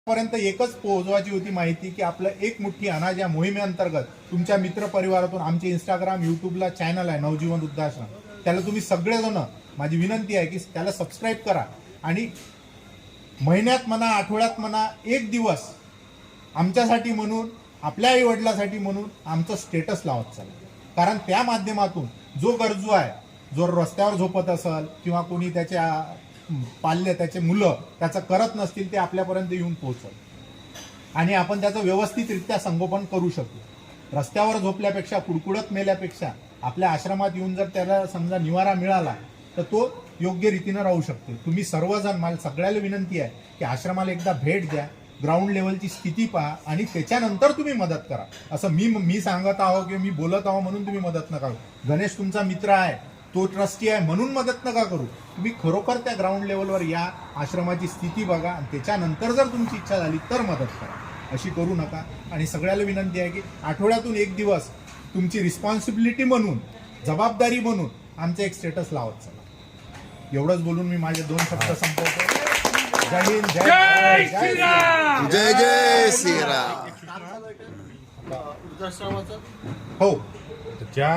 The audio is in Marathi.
पर्यंत एकच पोहोचवायची होती माहिती की आपलं एक मुठ्ठी अनाज या मोहिमेअंतर्गत तुमच्या मित्रपरिवारातून आमचे इंस्टाग्राम यूट्यूबला चॅनल आहे नवजीवन वृद्धाश्रम, त्याला तुम्ही सगळेजण, माझी विनंती आहे की त्याला सबस्क्राईब करा आणि महिन्यात म्हणा आठवड्यात म्हणा एक दिवस आमच्यासाठी म्हणून, आपल्या आई वडिलांसाठी म्हणून आमचं स्टेटस लावत चालू, कारण त्या माध्यमातून जो गरजू आहे, जो रस्त्यावर झोपत असेल किंवा कोणी त्याच्या पाल्य त्याचे मुलं त्याचं करत नसतील ते आपल्यापर्यंत येऊन पोहोचल आणि आपण त्याचं व्यवस्थितरित्या संगोपन करू शकू. रस्त्यावर झोपल्यापेक्षा कुडकुडत मेल्यापेक्षा आपल्या आश्रमात येऊन जर त्याला समजा निवारा मिळाला तर तो योग्य रीतीनं राहू शकतो. तुम्ही सर्वजण, मला सगळ्याला विनंती आहे की आश्रमाला एकदा भेट द्या, ग्राउंड लेवलची स्थिती पहा आणि त्याच्यानंतर तुम्ही मदत करा. असं मी सांगत आहो किंवा मी बोलत आहो म्हणून तुम्ही मदत नका करू. गणेश तुमचा मित्र आहे, तो ट्रस्टी आहे म्हणून मदत नका करू. तुम्ही खरोखर त्या ग्राउंड लेवलवर या, आश्रमाची स्थिती बघा आणि त्याच्यानंतर जर तुमची इच्छा झाली तर मदत करा. अशी करू नका. आणि सगळ्याला विनंती आहे की आठवड्यातून एक दिवस तुमची रिस्पॉन्सिबिलिटी म्हणून, जबाबदारी म्हणून आमचं एक स्टेटस लावत चला. एवढंच बोलून मी माझे 2 शब्द संपवतो. जय हिंद, जय श्रीराम. जय जय श्रीराम. हो, ज्या